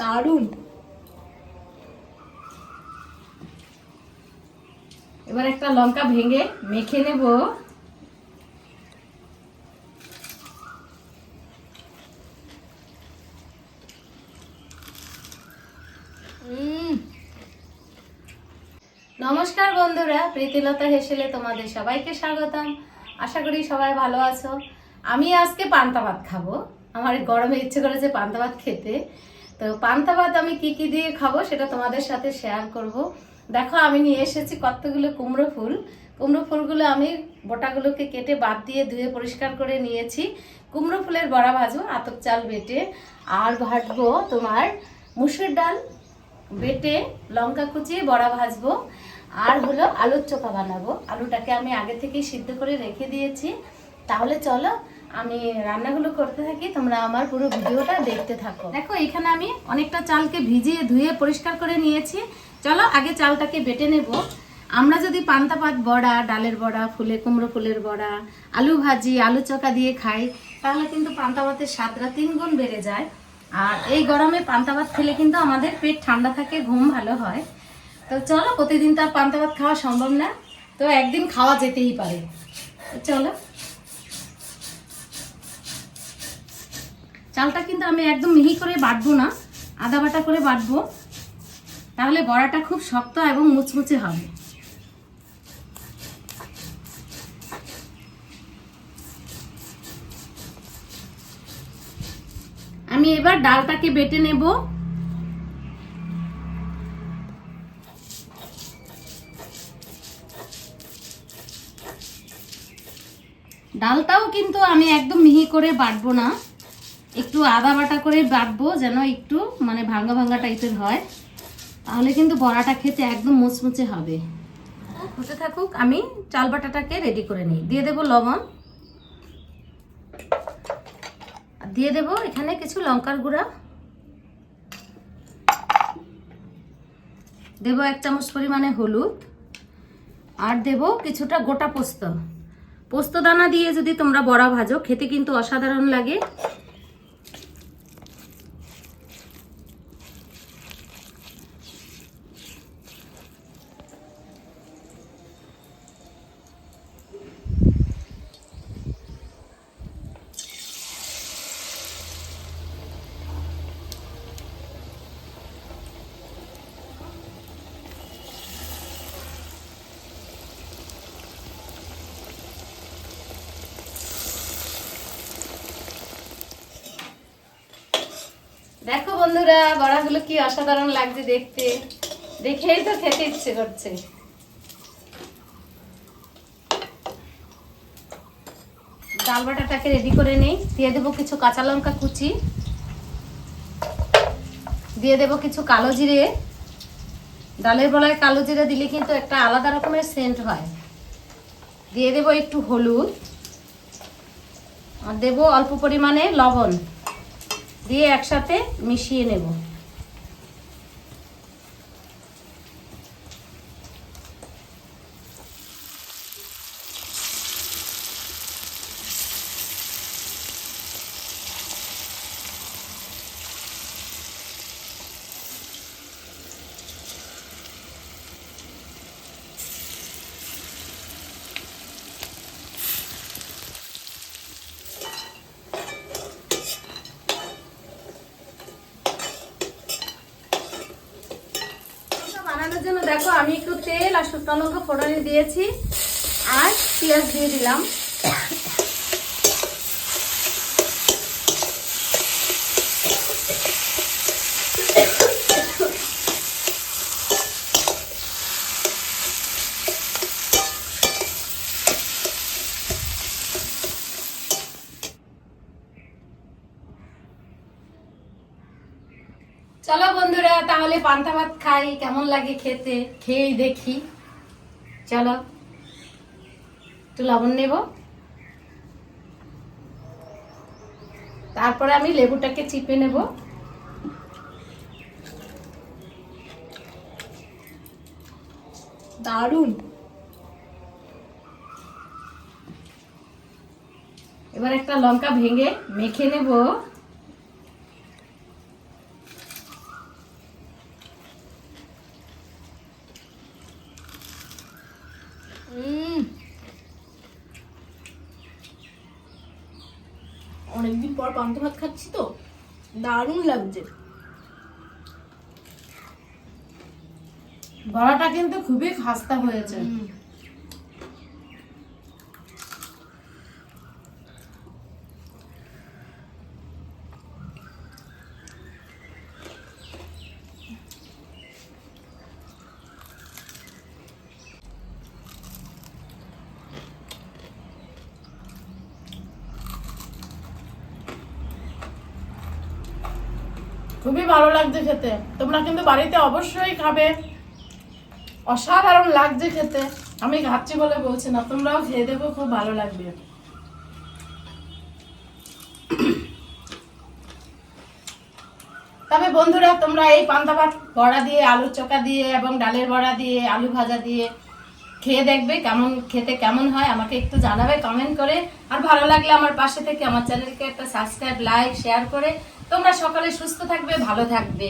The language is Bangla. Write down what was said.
দারুণ। এবার একটা লঙ্কা ভেঙে মেখে নেব। নমস্কার বন্ধুরা, প্রীতিলতা হেসেলে তোমাদের সবাইকে স্বাগতম। আশা করি সবাই ভালো আছো। আমি আজকে পান্তা ভাত খাবো। আমার গরমে ইচ্ছে করেছে পান্তা ভাত খেতে। তো পান্তা ভাত আমি কি কি দিয়ে খাবো সেটা তোমাদের সাথে শেয়ার করব। দেখো আমি নিয়ে এসেছি কতগুলো কুমড়ো ফুল। কুমড়ো ফুলগুলো আমি বোটাগুলোকে কেটে বাদ দিয়ে ধুয়ে পরিষ্কার করে নিয়েছি। কুমড়ো ফুলের বড়া ভাজবো আতপ চাল বেটে, আর ভাজবো তোমার মুসুর ডাল বেটে লঙ্কা কুচিয়ে বড়া ভাজবো, আর হলো আলুর চোখা বানাবো। আলুটাকে আমি আগে থেকেই সিদ্ধ করে রেখে দিয়েছি। তাহলে চলো আমি রান্নাগুলো করতে থাকি, তোমরা আমার পুরো ভিডিওটা দেখতে থাকো। দেখো এখানে আমি অনেকটা চালকে ভিজিয়ে ধুয়ে পরিষ্কার করে নিয়েছি। চলো আগে চালটাকে বেটে নেব। আমরা যদি পান্তা ভাত বড়া, ডালের বড়া, কুমড়ো ফুলের বড়া, আলু ভাজি, আলু চোখা দিয়ে খাই, তাহলে কিন্তু পান্তা ভাতের স্বাদটা 3 গুণ বেড়ে যায়। আর এই গরমে পান্তা ভাত খেলে কিন্তু আমাদের পেট ঠান্ডা থাকে, ঘুম ভালো হয়। তো চলো, প্রতিদিন তো আর পান্তা ভাত খাওয়া সম্ভব না, তো একদিন খাওয়া যেতেই পারে। চলো, চালটা কিন্তু আমি একদম মিহি করে বাটবো না, আদা বাটা করে বাটবো, তাহলে বড়াটা খুব শক্ত এবং মুচমুচে হবে। আমি এবার ডালটাকে বেটে নেব। ডালটাও কিন্তু আমি একদম মিহি করে বাটবো না, একটু আদা বাটা করে বাটবো, যেন একটু মানে ভাঙা ভাঙা টাইপের হয়, তাহলে কিন্তু বড়াটা খেতে একদম মুচমুচে হবে। হতে থাকুক, আমি চাল বাটাটাকে রেডি করে নিই। দিয়ে দেব লবণ, দিয়ে দেব এখানে কিছু লঙ্কার গুঁড়া, দেব 1 চামচ পরিমাণে হলুদ, আর দেব কিছুটা গোটা পোস্ত। পোস্ত দানা দিয়ে যদি তোমরা বড়া ভাজো, খেতে কিন্তু অসাধারণ লাগে। দেখো বন্ধুরা, বড়াগুলো কি অসাধারণ লাগছে দেখতে, দেখেই তো খেতে ইচ্ছে করছে। ডাল বাটাটাকে রেডি করে নেই। দিয়ে দেবো কিছু কাঁচা লঙ্কা কুচি, দিয়ে দেবো কিছু কালো জিরে। ডালের বড়ায় কালো জিরে দিলে কিন্তু একটা আলাদা রকমের সেন্ট হয়। দিয়ে দেবো একটু হলুদ, আর দেবো অল্প পরিমাণে লবণ, দিয়ে একসাথে মিশিয়ে নেব। বানানোর জন্য দেখো আমি একটু তেল আর শুকনো লঙ্কা ফোড়নে দিয়েছি, আর পেঁয়াজ দিয়ে দিলাম। চলো বন্ধুরা, তাহলে পান্তা ভাত খাই, কেমন লাগে খেতে, খেয়েই দেখি। চলো, একটু লবণ নেব, তারপরে আমি লেবুটাকে চিপে নেব। দারুণ। এবার একটা লঙ্কা ভেঙে মেখে নেব। অনেকদিন পর পান্তা ভাত খাচ্ছি তো, দারুণ লাগছে। বড়াটা কিন্তু খুবই খাস্তা হয়েছে। খুবই ভালো লাগছে খেতে, তোমরা কিন্তু বাড়িতে অবশ্যই খাবে। অসাধারণ লাগছে খেতে, আমি খাচ্ছি বলে বলছি না, তোমরাও খেয়ে দেখো, খুব ভালো লাগবে। তবে বন্ধুরা, তোমরা এই পান্তা ভাত বড়া দিয়ে, আলুর চোখা দিয়ে এবং ডালের বড়া দিয়ে, আলু ভাজা দিয়ে খেয়ে দেখবে কেমন খেতে কেমন হয়, আমাকে একটু জানাবে কমেন্ট করে। আর ভালো লাগলে আমার পাশে থেকে আমার চ্যানেলকে একটা সাবস্ক্রাইব, লাইক, শেয়ার করে তোমরা সকলে সুস্থ থাকবে, ভালো থাকবে।